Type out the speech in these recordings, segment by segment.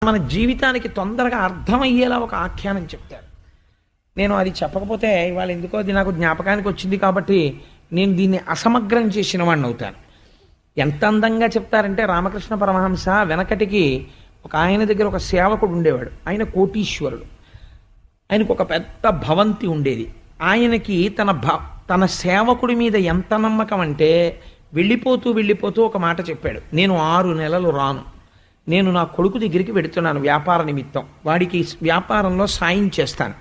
మన జీవితానికి తొందరగా అర్థమయ్యేలా ఒక ఆఖ్యానం చెప్తారు. నేను అది చెప్పకపోతే ఇవాళ ఎందుకో అది నాకు జ్ఞాపకానికి వచ్చింది కాబట్టి నేను దీన్ని అసమగ్రం చేసిన వాడిని అవుతాను. ఎంత అందంగా చెప్తారంటే, రామకృష్ణ పరమహంస వెనకటికి ఒక ఆయన దగ్గర ఒక సేవకుడు ఉండేవాడు. ఆయన కోటీశ్వరుడు. ఆయనకు ఒక పెద్ద భవంతి ఉండేది. ఆయనకి తన సేవకుడి మీద ఎంత నమ్మకం అంటే, వెళ్ళిపోతూ ఒక మాట చెప్పాడు, నేను 6 నెలలు రాను, నేను నా కొడుకు దగ్గరికి వెడుతున్నాను వ్యాపార నిమిత్తం, వాడికి వ్యాపారంలో సాయం చేస్తాను,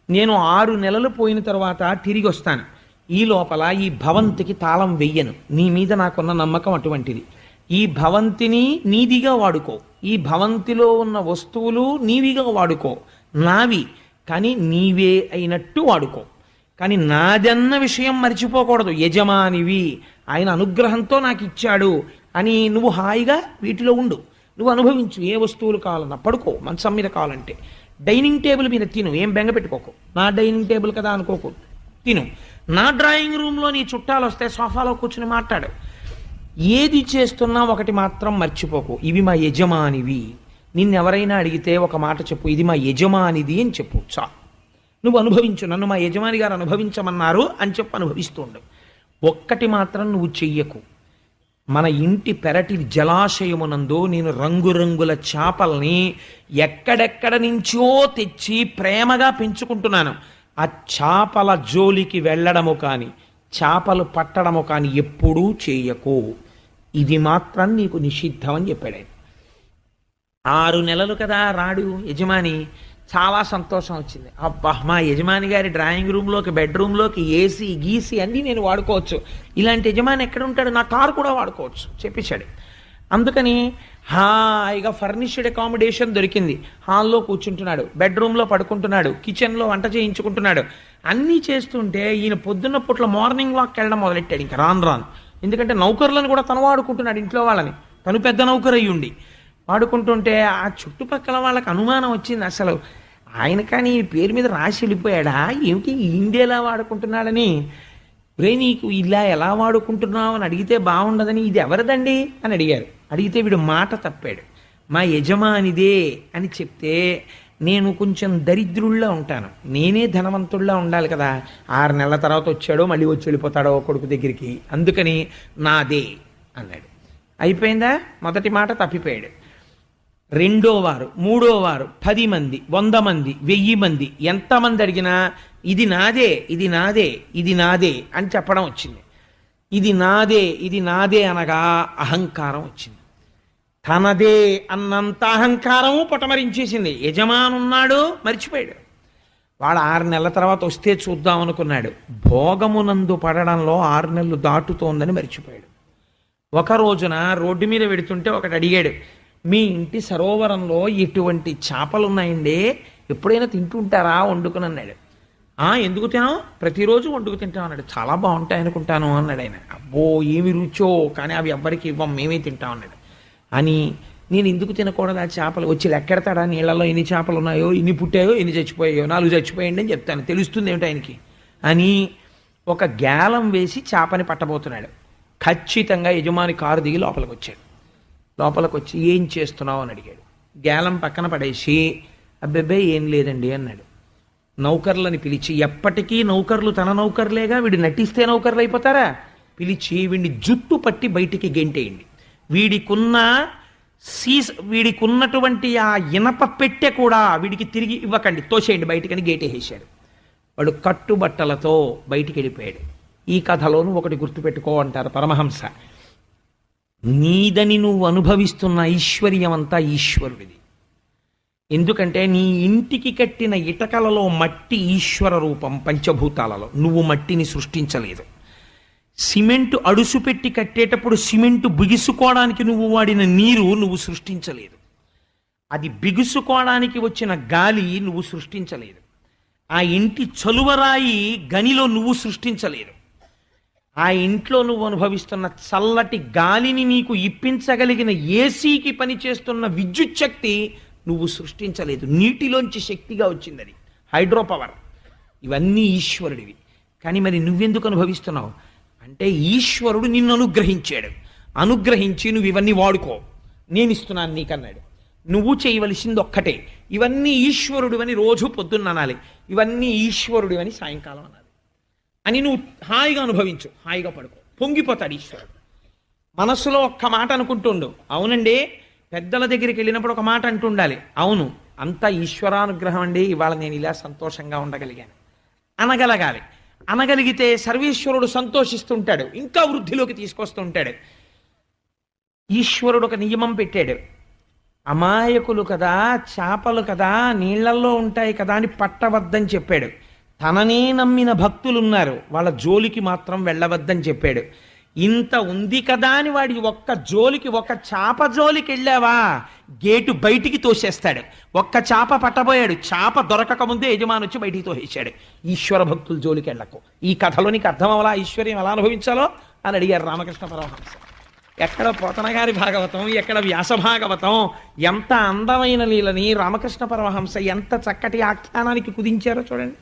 నేను 6 నెలలు పోయిన తర్వాత తిరిగి వస్తాను, ఈ లోపల ఈ భవంతికి తాళం వెయ్యను, నీ మీద నాకున్న నమ్మకం అటువంటిది, ఈ భవంతిని నీదిగా వాడుకో, ఈ భవంతిలో ఉన్న వస్తువులు నీవిగా వాడుకో, నావి కానీ నీవే అయినట్టు వాడుకో, కానీ నాదన్న విషయం మర్చిపోకూడదు, యజమానివి, ఆయన అనుగ్రహంతో నాకు ఇచ్చాడు అని నువ్వు హాయిగా వీటిలో ఉండు, నువ్వు అనుభవించు, ఏ వస్తువులు కావాలన్నా పడుకో, మంచం మీద కావాలంటే, డైనింగ్ టేబుల్ మీద తిను, ఏం బెంగ పెట్టుకోకు, నా డైనింగ్ టేబుల్ కదా అనుకోకు, తిను, నా డ్రాయింగ్ రూమ్లో నీ చుట్టాలు వస్తే సోఫాలో కూర్చుని మాట్లాడు, ఏది చేస్తున్నా ఒకటి మాత్రం మర్చిపోకు, ఇవి మా యజమానివి, నిన్నెవరైనా అడిగితే ఒక మాట చెప్పు, ఇది మా యజమానిది అని చెప్పు, చా నువ్వు అనుభవించు, నన్ను మా యజమాని గారు అనుభవించమన్నారు అని చెప్పి అనుభవిస్తుండు. ఒక్కటి మాత్రం నువ్వు చెయ్యకు, మన ఇంటి పెరటి జలాశయమునందు నేను రంగురంగుల చేపల్ని ఎక్కడెక్కడ నుంచో తెచ్చి ప్రేమగా పెంచుకుంటున్నాను, ఆ చేపల జోలికి వెళ్ళడము కానీ చేపలు పట్టడము కానీ ఎప్పుడూ చేయకు, ఇది మాత్రం నీకు నిషిద్ధం అని చెప్పాడు ఆయన. 6 నెలలు కదా రాడు యజమాని, చాలా సంతోషం వచ్చింది. అబ్బా, మా యజమాని గారి డ్రాయింగ్ రూమ్లోకి బెడ్రూమ్లోకి ఏసీ గీసీ అన్నీ నేను వాడుకోవచ్చు, ఇలాంటి యజమాని ఎక్కడ ఉంటాడు, నా కారు కూడా వాడుకోవచ్చు చెప్పేశాడు. అందుకని హాయిగా ఫర్నిష్డ్ అకామిడేషన్ దొరికింది, హాల్లో కూర్చుంటున్నాడు, బెడ్రూమ్లో పడుకుంటున్నాడు, కిచెన్లో వంట చేయించుకుంటున్నాడు, అన్నీ చేస్తుంటే ఈయన పొద్దున్న పూట్ల మార్నింగ్ వాక్ వెళ్ళడం మొదలెట్టాడు. ఇంకా రాను, ఎందుకంటే నౌకర్లను కూడా తను వాడుకుంటున్నాడు, ఇంట్లో వాళ్ళని, తను పెద్ద నౌకర్ అయ్యుండి వాడుకుంటుంటే ఆ చుట్టుపక్కల వాళ్ళకి అనుమానం వచ్చింది, అసలు ఆయన కానీ ఈ పేరు మీద రాసి వెళ్ళిపోయాడా ఏమిటి, ఇండియాలా వాడుకుంటున్నాడని. రే, నీకు ఇలా ఎలా వాడుకుంటున్నావు అని అడిగితే బాగుండదని, ఇది ఎవరిదండి అని అడిగారు. అడిగితే వీడు మాట తప్పాడు, మా యజమానిదే అని చెప్తే, నేను కొంచెం దరిద్రుల్లా ఉంటాను, నేనే ధనవంతుల్లా ఉండాలి కదా, 6 నెలల తర్వాత వచ్చాడో మళ్ళీ వచ్చి వెళ్ళిపోతాడో కొడుకు దగ్గరికి, అందుకని నాదే అన్నాడు. అయిపోయిందా, మొదటి మాట తప్పిపోయాడు. 2వ వారు 3వ వారు 10 మంది 100 మంది 1000 మంది ఎంతమంది అడిగినా ఇది నాదే ఇది నాదే ఇది నాదే అని చెప్పడం వచ్చింది. ఇది నాదే అనగా అహంకారం వచ్చింది. తనదే అన్నంత అహంకారము పొటమరించేసింది. యజమానున్నాడు, మర్చిపోయాడు. వాడు 6 నెలల తర్వాత వస్తే చూద్దాం అనుకున్నాడు, భోగమునందు పడడంలో 6 నెలలు దాటుతోందని మర్చిపోయాడు. ఒక రోజున రోడ్డు మీద వెడుతుంటే ఒకటి అడిగాడు, మీ ఇంటి సరోవరంలో ఎటువంటి చేపలు ఉన్నాయండి, ఎప్పుడైనా తింటుంటారా వండుకుని అన్నాడు. ఎందుకు తినాం, ప్రతిరోజు వండుకు తింటాం అన్నాడు. చాలా బాగుంటాయి అనుకుంటాను అన్నాడు ఆయన. అబ్బో ఏమి రుచో, కానీ అవి ఎవ్వరికి ఇవ్వం, మేమే తింటాం అన్నాడు. అని నేను ఎందుకు తినకూడదు ఆ చేపలు, వచ్చి లెక్కెడతాడా నీళ్ళలో ఎన్ని చేపలు ఉన్నాయో, ఎన్ని పుట్టాయో ఎన్ని చచ్చిపోయాయో, 4 చచ్చిపోయండి అని చెప్తాను, తెలుస్తుంది ఏమిటి ఆయనకి అని ఒక గ్యాలం వేసి చేపని పట్టబోతున్నాడు. ఖచ్చితంగా యజమాని కారు దిగి లోపలికి వచ్చాడు. లోపలికి వచ్చి ఏం చేస్తున్నావు అని అడిగాడు. గ్యాలం పక్కన పడేసి అబ్బెబ్బే ఏం లేదండి అన్నాడు. నౌకర్లని పిలిచి, ఎప్పటికీ నౌకర్లు తన నౌకర్లేగా, వీడు నటిస్తే నౌకర్లు అయిపోతారా, పిలిచి వీడిని జుట్టు పట్టి బయటికి గెంటేయండి, వీడికున్నటువంటి ఆ ఇనప పెట్టె కూడా వీడికి తిరిగి ఇవ్వకండి, తోసేయండి బయటికని గేటేసాడు. వాడు కట్టుబట్టలతో బయటికి వెళ్ళిపోయాడు. ఈ కథలోనూ ఒకటి గుర్తుపెట్టుకో అంటారు పరమహంస, నీదని నువ్వు అనుభవిస్తున్న ఐశ్వర్యం అంతా ఈశ్వరుడిది. ఎందుకంటే నీ ఇంటికి కట్టిన ఇటకలలో మట్టి ఈశ్వర రూపం, పంచభూతాలలో నువ్వు మట్టిని సృష్టించలేదు. సిమెంటు అడుసు పెట్టి కట్టేటప్పుడు సిమెంటు బిగుసుకోవడానికి నువ్వు వాడిన నీరు నువ్వు సృష్టించలేదు. అది బిగుసుకోవడానికి వచ్చిన గాలి నువ్వు సృష్టించలేదు. ఆ ఇంటి చలువరాయి గనిలో నువ్వు సృష్టించలేదు. ఆ ఇంట్లో నువ్వు అనుభవిస్తున్న చల్లటి గాలిని నీకు ఇప్పించగలిగిన ఏసీకి పనిచేస్తున్న విద్యుత్ శక్తి నువ్వు సృష్టించలేదు. నీటిలోంచి శక్తిగా వచ్చింది అది, హైడ్రో పవర్. ఇవన్నీ ఈశ్వరుడివి. కానీ మరి నువ్వెందుకు అనుభవిస్తున్నావు అంటే, ఈశ్వరుడు నిన్ను అనుగ్రహించాడు. అనుగ్రహించి నువ్వు ఇవన్నీ వాడుకో, నేను ఇస్తున్నాను నీకన్నాడు. నువ్వు చేయవలసింది ఒక్కటే, ఇవన్నీ ఈశ్వరుడు అని రోజు పొద్దున్న అనాలి, ఇవన్నీ ఈశ్వరుడు అని సాయంకాలం అనాలి అని నువ్వు హాయిగా అనుభవించు, హాయిగా పడుకో, పొంగిపోతాడు ఈశ్వరుడు. మనస్సులో ఒక్క మాట అనుకుంటుండు, అవునండి, పెద్దల దగ్గరికి వెళ్ళినప్పుడు ఒక మాట అంటుండాలి, అవును అంతా ఈశ్వరానుగ్రహం అండి, ఇవాళ నేను ఇలా సంతోషంగా ఉండగలిగాను అనగలగాలి. అనగలిగితే సర్వేశ్వరుడు సంతోషిస్తుంటాడు, ఇంకా వృద్ధిలోకి తీసుకొస్తుంటాడు. ఈశ్వరుడు ఒక నియమం పెట్టాడు, అమాయకులు కదా, చేపలు కదా, నీళ్లల్లో ఉంటాయి కదా అని పట్టవద్దని చెప్పాడు. తననే నమ్మిన భక్తులున్నారు, వాళ్ళ జోలికి మాత్రం వెళ్ళవద్దని చెప్పాడు. ఇంత ఉంది కదా అని వాడి ఒక్క జోలికి, ఒక్క చాప జోలికి వెళ్ళావా గేటు బయటికి తోసేస్తాడు. ఒక్క చాప పట్టబోయాడు, చాప దొరకక ముందే యజమాని వచ్చి బయటికి తోసేశాడు. ఈశ్వర భక్తుల జోలికి వెళ్ళకు. ఈ కథలో నీకు అర్థం అవ్వాలా ఐశ్వర్యం ఎలా అనుభవించాలో అని అడిగారు రామకృష్ణ పరమహంస. ఎక్కడ పోతన గారి భాగవతం, ఎక్కడ వ్యాస భాగవతం, ఎంత అందమైన లీలని రామకృష్ణ పరమహంస ఎంత చక్కటి ఆఖ్యానానికి కుదించారో చూడండి.